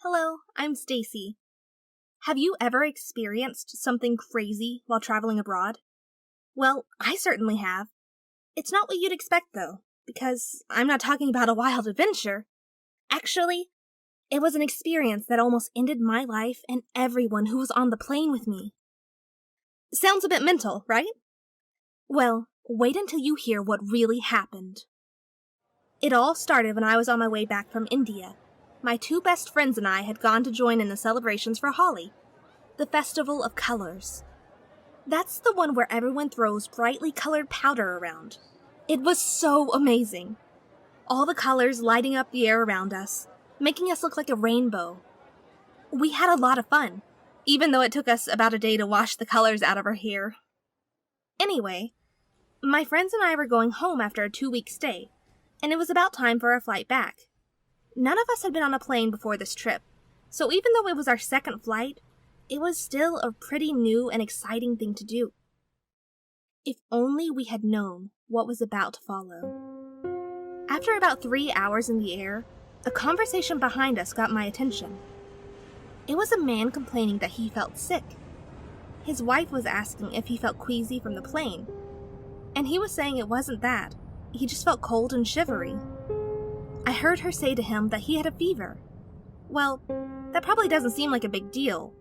Hello, I'm Stacy. Have you ever experienced something crazy while traveling abroad? Well, I certainly have. It's not what you'd expect, though, because I'm not talking about a wild adventure. Actually, it was an experience that almost ended my life and everyone who was on the plane with me. Sounds a bit mental, right? Well, wait until you hear what really happened. It all started when I was on my way back from India. My two best friends and I had gone to join in the celebrations for Holi, the festival of colors. That's the one where everyone throws brightly colored powder around. It was so amazing. All the colors lighting up the air around us, making us look like a rainbow. We had a lot of fun, even though it took us about a day to wash the colors out of our hair. Anyway, my friends and I were going home after a 2-week stay, and it was about time for our flight back. None of us had been on a plane before this trip, so even though it was our second flight, it was still a pretty new and exciting thing to do. If only we had known what was about to follow. After about 3 hours in the air, a conversation behind us got my attention. It was a man complaining that he felt sick. His wife was asking if he felt queasy from the plane, and he was saying it wasn't that. He just felt cold and shivery. I heard her say to him that he had a fever. Well, that probably doesn't seem like a big deal,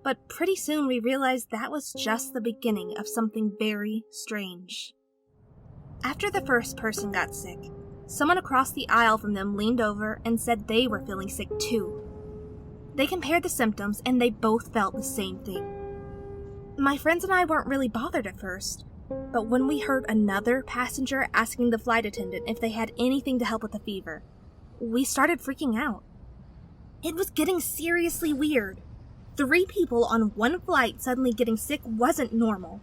but pretty soon we realized that was just the beginning of something very strange. After the first person got sick, someone across the aisle from them leaned over and said they were feeling sick too. They compared the symptoms and they both felt the same thing. My friends and I weren't really bothered at first, but when we heard another passenger asking the flight attendant if they had anything to help with the fever, we started freaking out. It was getting seriously weird. 3 people on one flight suddenly getting sick wasn't normal.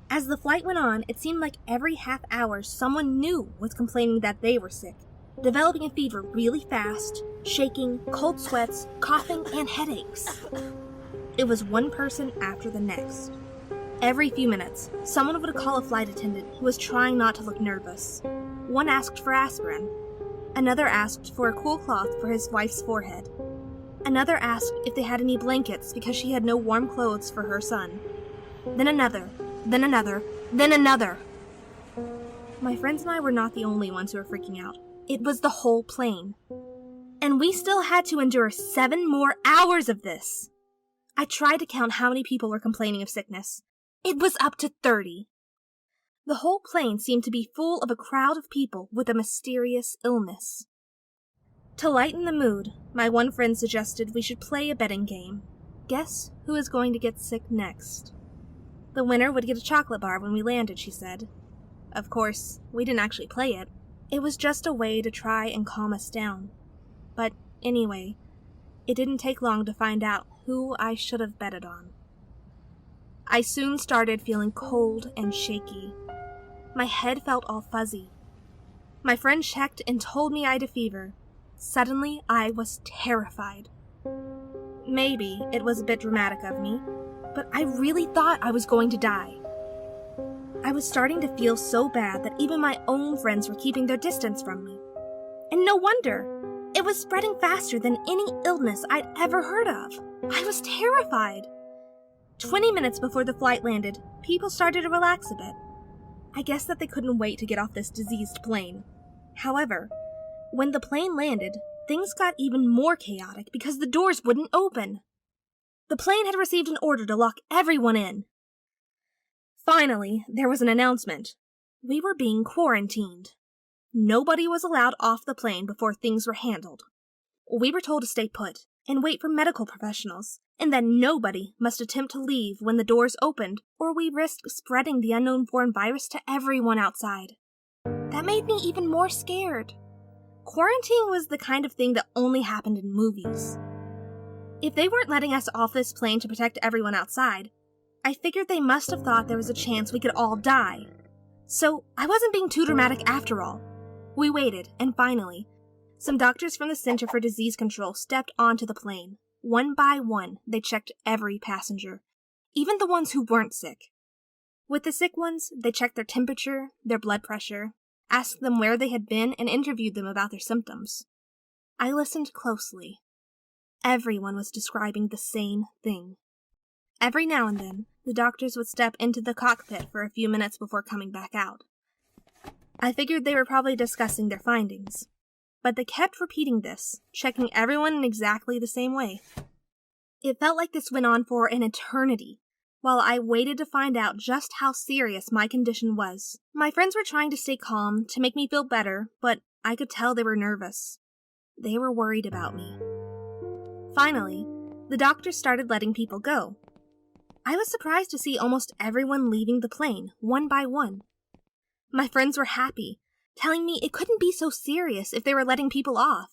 As the flight went on, it seemed like every half hour someone new was complaining that they were sick, developing a fever really fast, shaking, cold sweats, coughing, and headaches. It was one person after the next. Every few minutes, someone would call a flight attendant who was trying not to look nervous. One asked for aspirin. Another asked for a cool cloth for his wife's forehead. Another asked if they had any blankets because she had no warm clothes for her son. Then another, then another, then another. My friends and I were not the only ones who were freaking out. It was the whole plane. And we still had to endure 7 more hours of this. I tried to count how many people were complaining of sickness. It was up to 30. The whole plane seemed to be full of a crowd of people with a mysterious illness. To lighten the mood, my one friend suggested we should play a betting game. Guess who is going to get sick next? The winner would get a chocolate bar when we landed, she said. Of course, we didn't actually play it. It was just a way to try and calm us down. But anyway, it didn't take long to find out who I should have betted on. I soon started feeling cold and shaky. My head felt all fuzzy. My friend checked and told me I had a fever. Suddenly, I was terrified. Maybe it was a bit dramatic of me, but I really thought I was going to die. I was starting to feel so bad that even my own friends were keeping their distance from me. And no wonder! It was spreading faster than any illness I'd ever heard of. I was terrified. 20 minutes before the flight landed, people started to relax a bit. I guess that they couldn't wait to get off this diseased plane. However, when the plane landed, things got even more chaotic because the doors wouldn't open. The plane had received an order to lock everyone in. Finally, there was an announcement. We were being quarantined. Nobody was allowed off the plane before things were handled. We were told to stay put and wait for medical professionals, and that nobody must attempt to leave when the doors opened, or we risked spreading the unknown foreign virus to everyone outside. That made me even more scared. Quarantine was the kind of thing that only happened in movies. If they weren't letting us off this plane to protect everyone outside, I figured they must have thought there was a chance we could all die. So I wasn't being too dramatic after all. We waited, and finally, some doctors from the Center for Disease Control stepped onto the plane. One by one, they checked every passenger, even the ones who weren't sick. With the sick ones, they checked their temperature, their blood pressure, asked them where they had been, and interviewed them about their symptoms. I listened closely. everyone was describing the same thing. Every now and then, the doctors would step into the cockpit for a few minutes before coming back out. I figured they were probably discussing their findings, but they kept repeating this, checking everyone in exactly the same way. It felt like this went on for an eternity, while I waited to find out just how serious my condition was. My friends were trying to stay calm to make me feel better, but I could tell they were nervous. They were worried about me. Finally, the doctors started letting people go. I was surprised to see almost everyone leaving the plane, one by one. My friends were happy, telling me it couldn't be so serious if they were letting people off,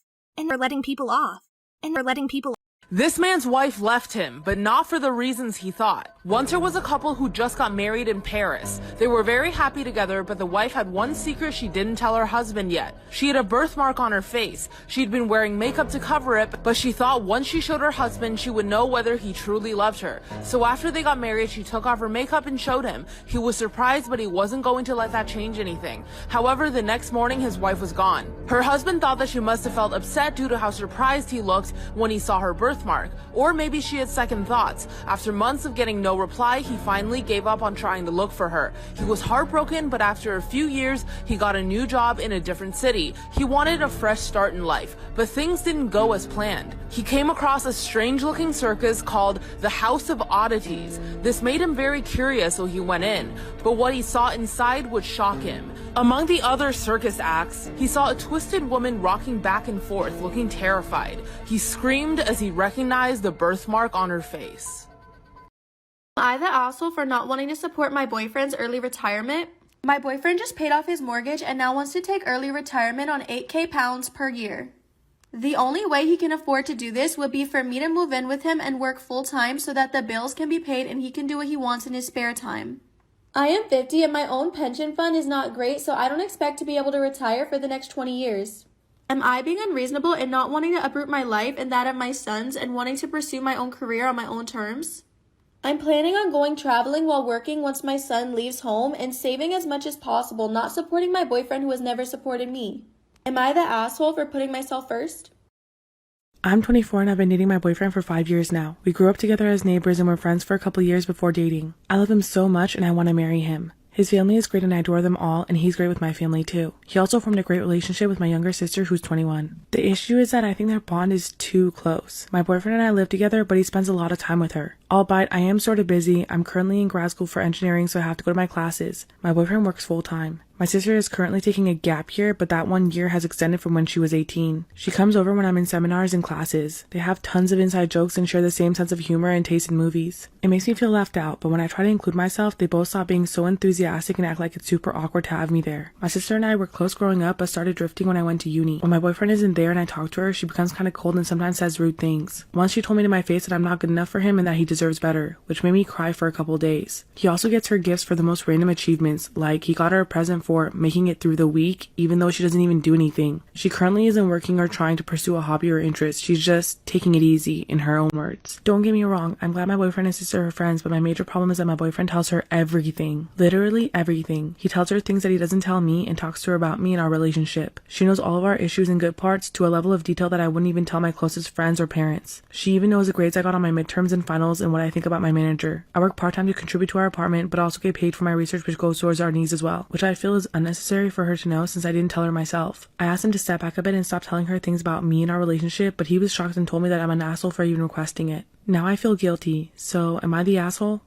This man's wife left him, but not for the reasons he thought. Once there was a couple who just got married in Paris. They were very happy together, but the wife had one secret she didn't tell her husband yet. She had a birthmark on her face. She'd been wearing makeup to cover it, but she thought once she showed her husband, she would know whether he truly loved her. So after they got married, she took off her makeup and showed him. He was surprised, but he wasn't going to let that change anything. However, the next morning, his wife was gone. Her husband thought that she must have felt upset due to how surprised he looked when he saw her birthmark. Or maybe she had second thoughts. After months of getting no reply, he finally gave up on trying to look for her. He was heartbroken, but after a few years, he got a new job in a different city. He wanted a fresh start in life, but things didn't go as planned. He came across a strange-looking circus called the House of Oddities. This made him very curious, so he went in. But what he saw inside would shock him. Among the other circus acts, he saw a twisted woman rocking back and forth, looking terrified. He screamed as he recognized the birthmark on her face. Am I the asshole for not wanting to support my boyfriend's early retirement? My boyfriend just paid off his mortgage and now wants to take early retirement on £8,000 per year. The only way he can afford to do this would be for me to move in with him and work full-time so that the bills can be paid and he can do what he wants in his spare time. I am 50 and my own pension fund is not great, so I don't expect to be able to retire for the next 20 years. Am I being unreasonable in not wanting to uproot my life and that of my sons and wanting to pursue my own career on my own terms? I'm planning on going traveling while working once my son leaves home and saving as much as possible, not supporting my boyfriend who has never supported me. Am I the asshole for putting myself first? I'm 24 and I've been dating my boyfriend for 5 years now. We grew up together as neighbors and were friends for a couple years before dating. I love him so much and I want to marry him. His family is great and I adore them all, and he's great with my family too. He also formed a great relationship with my younger sister who's 21. The issue is that I think their bond is too close. My boyfriend and I live together, but he spends a lot of time with her. Albeit I am sort of busy. I'm currently in grad school for engineering, so I have to go to my classes. My boyfriend works full time. My sister is currently taking a gap year, but that 1 year has extended from when she was 18. She comes over when I'm in seminars and classes. They have tons of inside jokes and share the same sense of humor and taste in movies. It makes me feel left out, but when I try to include myself, they both stop being so enthusiastic and act like it's super awkward to have me there. My sister and I were close growing up, but started drifting when I went to uni. When my boyfriend isn't there and I talk to her, she becomes kind of cold and sometimes says rude things. Once she told me to my face that I'm not good enough for him and that he deserves better, which made me cry for a couple days. He also gets her gifts for the most random achievements, like he got her a present for making it through the week, even though she doesn't even do anything. She currently isn't working or trying to pursue a hobby or interest. She's just taking it easy, in her own words. Don't get me wrong, I'm glad my boyfriend and sister are friends, but my major problem is that my boyfriend tells her everything. Literally everything. He tells her things that he doesn't tell me and talks to her about me and our relationship. She knows all of our issues and good parts to a level of detail that I wouldn't even tell my closest friends or parents. She even knows the grades I got on my midterms and finals and what I think about my manager. I work part-time to contribute to our apartment, but also get paid for my research, which goes towards our needs as well, which I feel is unnecessary for her to know since I didn't tell her myself. I asked him to step back a bit and stop telling her things about me and our relationship, but he was shocked and told me that I'm an asshole for even requesting it. Now I feel guilty, so am I the asshole?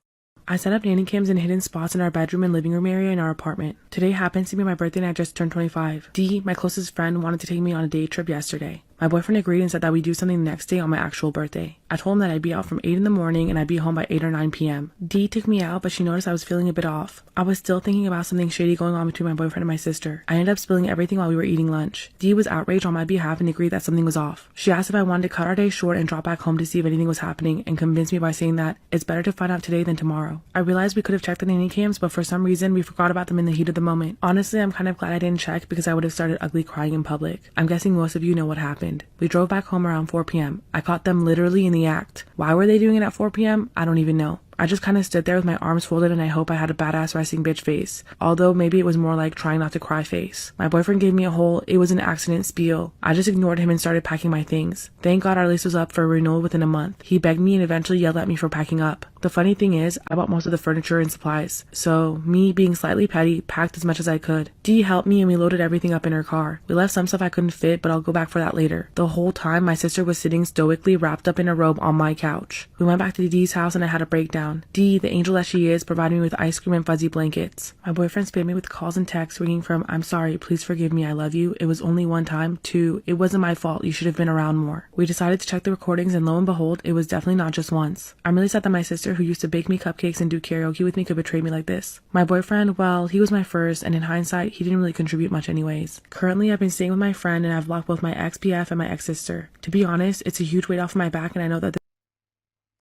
I set up nanny cams in hidden spots in our bedroom and living room area in our apartment. Today happens to be my birthday and I just turned 25. Dee, my closest friend, wanted to take me on a day trip yesterday. My boyfriend agreed and said that we do something the next day on my actual birthday. I told him that I'd be out from 8 in the morning and I'd be home by 8 or 9 p.m. Dee took me out, but she noticed I was feeling a bit off. I was still thinking about something shady going on between my boyfriend and my sister. I ended up spilling everything while we were eating lunch. Dee was outraged on my behalf and agreed that something was off. She asked if I wanted to cut our day short and drop back home to see if anything was happening, and convinced me by saying that it's better to find out today than tomorrow. I realized we could have checked the nanny cams, but for some reason we forgot about them in the heat of the moment. Honestly, I'm kind of glad I didn't check because I would have started ugly crying in public. I'm guessing most of you know what happened. We drove back home around 4 p.m. I caught them literally in the act. Why were they doing it at 4 p.m.? I don't even know. I just kind of stood there with my arms folded and I hope I had a badass resting bitch face. Although maybe it was more like trying not to cry face. My boyfriend gave me a whole "it was an accident" spiel. I just ignored him and started packing my things. Thank God our lease was up for renewal within a month. He begged me and eventually yelled at me for packing up. The funny thing is, I bought most of the furniture and supplies. So, me being slightly petty, packed as much as I could. Dee helped me and we loaded everything up in her car. We left some stuff I couldn't fit, but I'll go back for that later. The whole time, my sister was sitting stoically wrapped up in a robe on my couch. We went back to Dee's house and I had a breakdown. Dee, the angel that she is, provided me with ice cream and fuzzy blankets. My boyfriend spammed me with calls and texts ringing from "I'm sorry, please forgive me, I love you, it was only one time," to "it wasn't my fault, you should have been around more." We decided to check the recordings and lo and behold, it was definitely not just once. I'm really sad that my sister, who used to bake me cupcakes and do karaoke with me, could betray me like this. My boyfriend, well, he was my first, and in hindsight, he didn't really contribute much anyways. Currently, I've been staying with my friend and I've blocked both my ex-PF and my ex-sister. To be honest, it's a huge weight off my back and I know that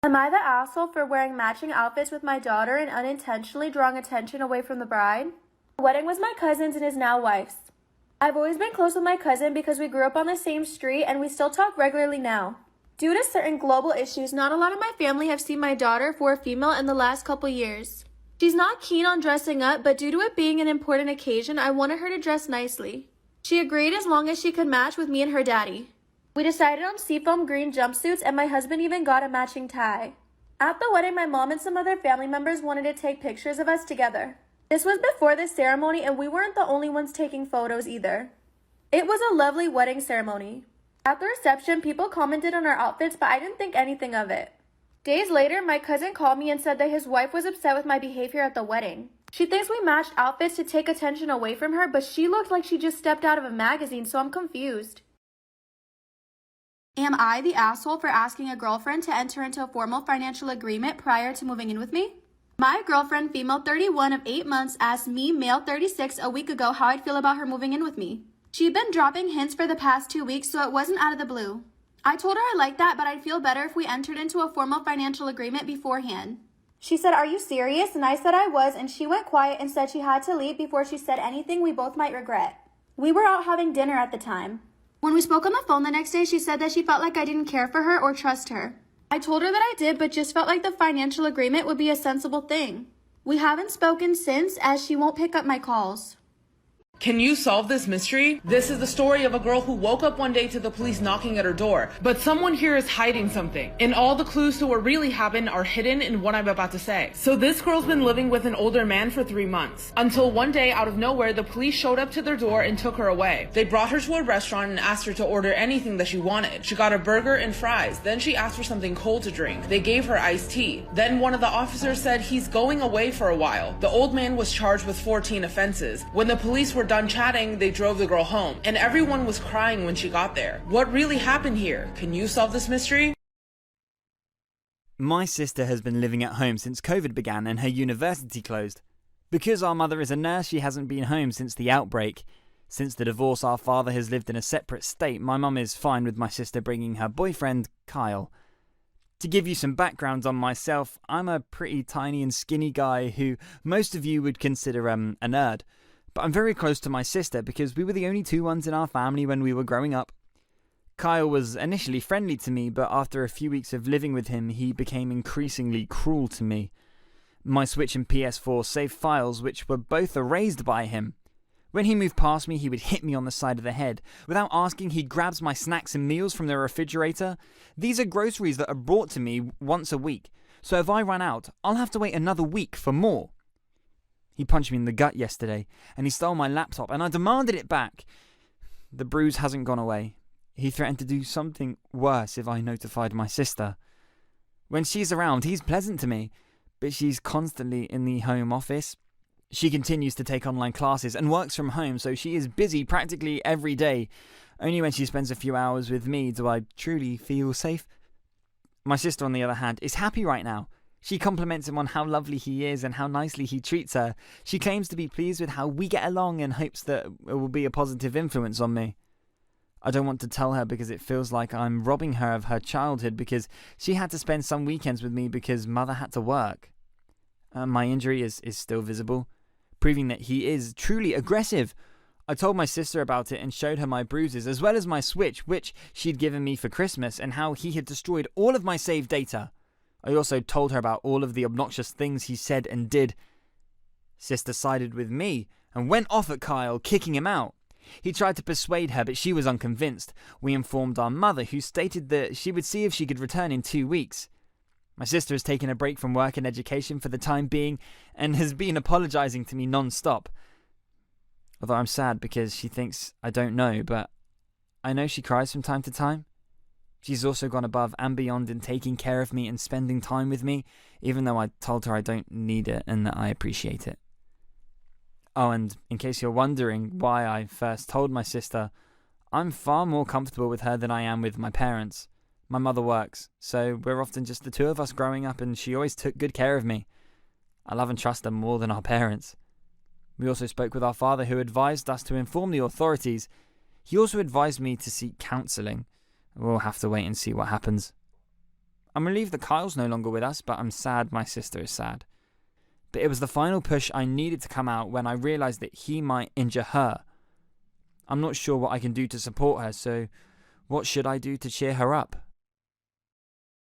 Am I the asshole for wearing matching outfits with my daughter and unintentionally drawing attention away from the bride? The wedding was my cousin's and is now wife's. I've always been close with my cousin because we grew up on the same street and we still talk regularly now. Due to certain global issues, not a lot of my family have seen my daughter for a female in the last couple years. She's not keen on dressing up, but due to it being an important occasion, I wanted her to dress nicely. She agreed as long as she could match with me and her daddy. We decided on seafoam green jumpsuits and my husband even got a matching tie. At the wedding, my mom and some other family members wanted to take pictures of us together. This was before the ceremony and we weren't the only ones taking photos either. It was a lovely wedding ceremony. At the reception, people commented on our outfits, but I didn't think anything of it. Days later, my cousin called me and said that his wife was upset with my behavior at the wedding. She thinks we matched outfits to take attention away from her, but she looked like she just stepped out of a magazine, so I'm confused. Am I the asshole for asking a girlfriend to enter into a formal financial agreement prior to moving in with me? My girlfriend, female 31 of 8 months, asked me, male 36, a week ago how I'd feel about her moving in with me. She'd been dropping hints for the past 2 weeks, so it wasn't out of the blue. I told her I liked that, but I'd feel better if we entered into a formal financial agreement beforehand. She said, "Are you serious?" And I said I was, and she went quiet and said she had to leave before she said anything we both might regret. We were out having dinner at the time. When we spoke on the phone the next day, she said that she felt like I didn't care for her or trust her. I told her that I did, but just felt like the financial agreement would be a sensible thing. We haven't spoken since, as she won't pick up my calls. Can you solve this mystery? This is the story of a girl who woke up one day to the police knocking at her door, but someone here is hiding something. And all the clues to what really happened are hidden in what I'm about to say. So this girl's been living with an older man for 3 months, until one day out of nowhere, the police showed up to their door and took her away. They brought her to a restaurant and asked her to order anything that she wanted. She got a burger and fries. Then she asked for something cold to drink. They gave her iced tea. Then one of the officers said he's going away for a while. The old man was charged with 14 offenses. When the police were done chatting, they drove the girl home, and everyone was crying when she got there. What really happened here? Can you solve this mystery? My sister has been living at home since COVID began and her university closed. Because our mother is a nurse, she hasn't been home since the outbreak. Since the divorce, our father has lived in a separate state. My mum is fine with my sister bringing her boyfriend, Kyle. To give you some background on myself, I'm a pretty tiny and skinny guy who most of you would consider a nerd. But I'm very close to my sister because we were the only 2 ones in our family when we were growing up. Kyle was initially friendly to me, but after a few weeks of living with him, he became increasingly cruel to me. My Switch and PS4 saved files which were both erased by him. When he moved past me, he would hit me on the side of the head. Without asking, he grabs my snacks and meals from the refrigerator. These are groceries that are brought to me once a week, so if I run out, I'll have to wait another week for more. He punched me in the gut yesterday, and he stole my laptop, and I demanded it back. The bruise hasn't gone away. He threatened to do something worse if I notified my sister. When she's around, he's pleasant to me, but she's constantly in the home office. She continues to take online classes and works from home, so she is busy practically every day. Only when she spends a few hours with me do I truly feel safe. My sister, on the other hand, is happy right now. She compliments him on how lovely he is and how nicely he treats her. She claims to be pleased with how we get along and hopes that it will be a positive influence on me. I don't want to tell her because it feels like I'm robbing her of her childhood because she had to spend some weekends with me because mother had to work. My injury is still visible, proving that he is truly aggressive. I told my sister about it and showed her my bruises as well as my Switch, which she'd given me for Christmas, and how he had destroyed all of my saved data. I also told her about all of the obnoxious things he said and did. Sister sided with me and went off at Kyle, kicking him out. He tried to persuade her, but she was unconvinced. We informed our mother, who stated that she would see if she could return in 2 weeks. My sister has taken a break from work and education for the time being and has been apologising to me non-stop. Although I'm sad because she thinks I don't know, but I know she cries from time to time. She's also gone above and beyond in taking care of me and spending time with me, even though I told her I don't need it and that I appreciate it. Oh, and in case you're wondering why I first told my sister, I'm far more comfortable with her than I am with my parents. My mother works, so we're often just the two of us growing up, and she always took good care of me. I love and trust her more than our parents. We also spoke with our father, who advised us to inform the authorities. He also advised me to seek counselling. We'll have to wait and see what happens. I'm relieved that Kyle's no longer with us, but I'm sad my sister is sad. But it was the final push I needed to come out when I realised that he might injure her. I'm not sure what I can do to support her, so what should I do to cheer her up?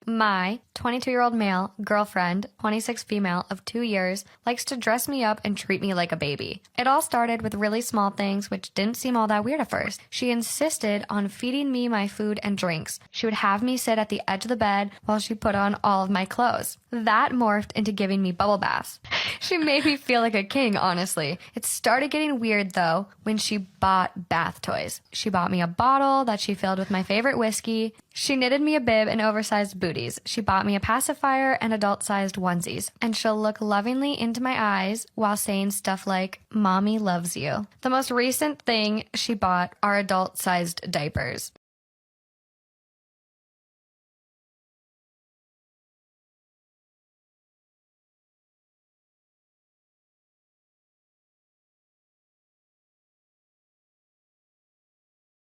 My 22-year-old male girlfriend, 26 female of 2 years, likes to dress me up and treat me like a baby. It all started with really small things which didn't seem all that weird at first. She insisted on feeding me my food and drinks. She would have me sit at the edge of the bed while she put on all of my clothes. That morphed into giving me bubble baths. She made me feel like a king, honestly. It started getting weird, though, when she bought bath toys. She bought me a bottle that she filled with my favorite whiskey. She knitted me a bib and oversized booties. She bought me a pacifier and adult-sized onesies. And she'll look lovingly into my eyes while saying stuff like, "Mommy loves you." The most recent thing she bought are adult-sized diapers.